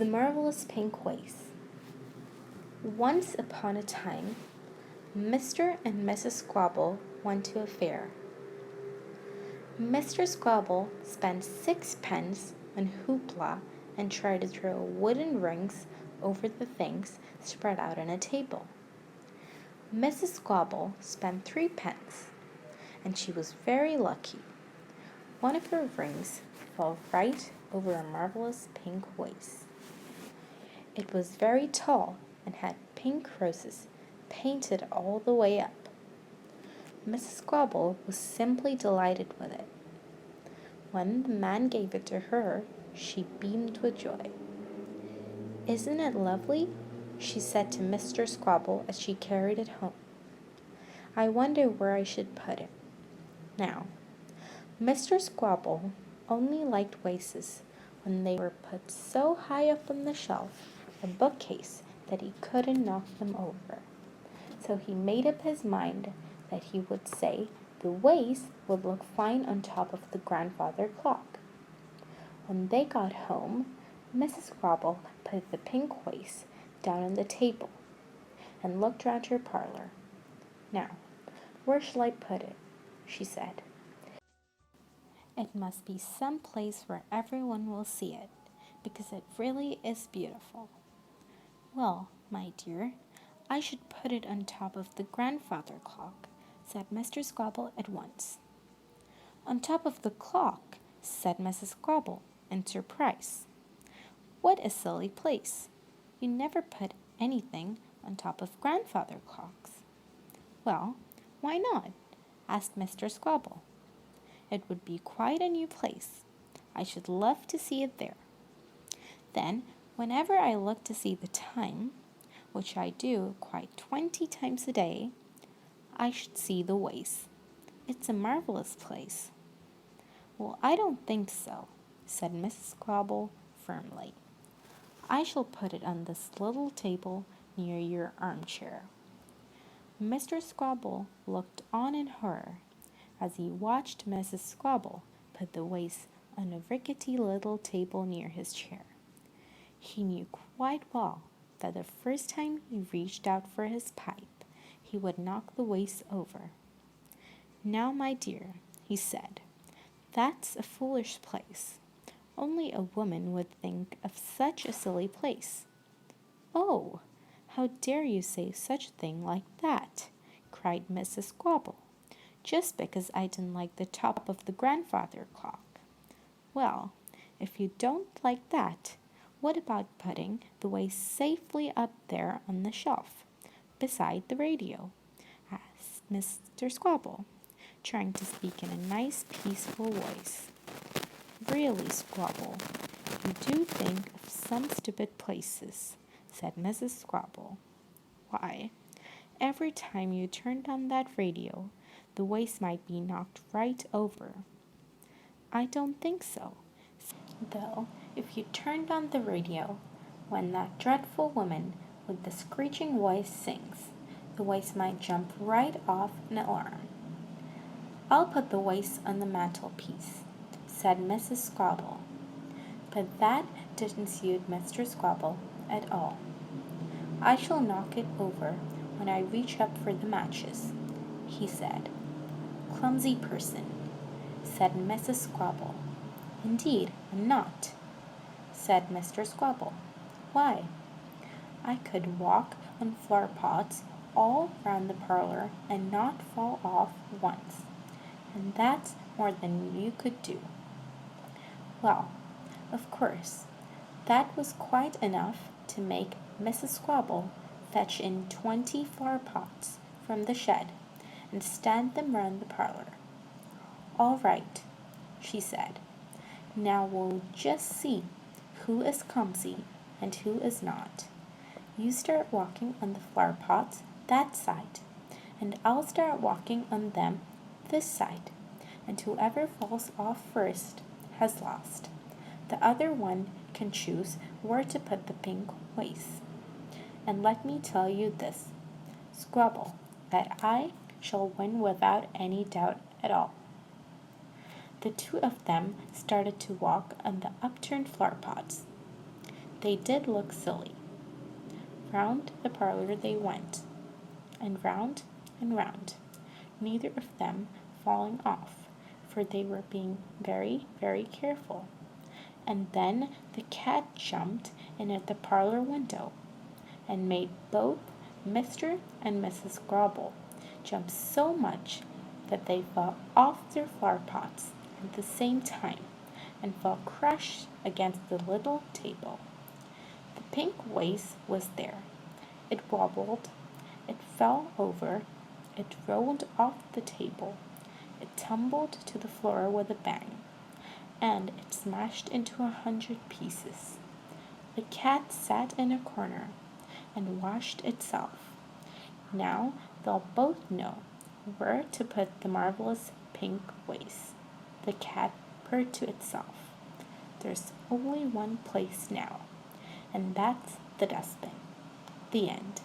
The Marvellous Pink Vase. Once upon a time, Mr. and Mrs. Squabble went to a fair. Mr. Squabble spent 6 pence on hoopla and tried to throw wooden rings over the things spread out on a table. Mrs. Squabble spent 3 pence, and she was very lucky. One of her rings fell right over a marvelous pink vase. It was very tall and had pink roses painted all the way up. Mrs. Squabble was simply delighted with it. When the man gave it to her, she beamed with joy. "Isn't it lovely?" she said to Mr. Squabble as she carried it home. "I wonder where I should put it." Now, Mr. Squabble only liked vases when they were put so high up on the shelf or bookcase that he couldn't knock them over. So he made up his mind that he would say the vase would look fine on top of the grandfather clock. When they got home, Mrs. Squabble put the pink vase down on the table and looked round her parlor. "Now, where shall I put it?" she said. "It must be some place where everyone will see it, because it really is beautiful." "Well, my dear, I should put it on top of the grandfather clock," said Mr. Squabble at once. "On top of the clock?" said Mrs. Squabble in surprise. "What a silly place! You never put anything on top of grandfather clocks." "Well, why not?" asked Mr. Squabble. "It would be quite a new place. I should love to see it there. Then, whenever I look to see the time, which I do quite 20 times a day, I should see the vase. It's a marvelous place." "Well, I don't think so," said Mrs. Squabble firmly. "I shall put it on this little table near your armchair." Mr. Squabble looked on in horror as he watched Mrs. Squabble put the vase on a rickety little table near his chair. He knew quite well that the first time he reached out for his pipe, he would knock the vase over. "Now, my dear," he said, "that's a foolish place. Only a woman would think of such a silly place." "Oh, how dare you say such a thing like that?" cried Mrs. Squabble. "Just because I didn't like the top of the grandfather clock." "Well, if you don't like that, what about putting the vase safely up there on the shelf, beside the radio?" asked Mr. Squabble, trying to speak in a nice, peaceful voice. "Really, Squabble, you do think of some stupid places," said Mrs. Squabble. "Why, every time you turned on that radio, the vase might be knocked right over." "I don't think so. Though, if you turned on the radio when that dreadful woman with the screeching voice sings, the vase might jump right off an alarm." "I'll put the vase on the mantelpiece," said Mrs. Squabble. But that didn't suit Mr. Squabble at all. "I shall knock it over when I reach up for the matches," he said. "Clumsy person," said Mrs. Squabble. "Indeed, I'm not," said Mr. Squabble. "Why? I could walk on flower pots all round the parlor and not fall off once, and that's more than you could do." Well, of course, that was quite enough to make Mrs. Squabble fetch in 20 flower pots from the shed and stand them round the parlor. "All right," she said. "Now we'll just see who is clumsy and who is not. You start walking on the flower pots that side, and I'll start walking on them this side, and whoever falls off first has lost. The other one can choose where to put the pink vase. And let me tell you this, Squabble, that I shall win without any doubt at all." The two of them started to walk on the upturned flower pots. They did look silly. Round the parlor they went, and round, neither of them falling off, for they were being very, very careful. And then the cat jumped in at the parlor window, and made both Mr. and Mrs. Grobble jump so much that they fell off their flower pots at the same time, and fell crashed against the little table. The pink vase was there. It wobbled, it fell over, it rolled off the table, it tumbled to the floor with a bang, and it smashed into 100 pieces. The cat sat in a corner and washed itself. Now they'll both know where to put the marvelous pink vase. The cat purred to itself. There's only one place now, and that's the dustbin. The end.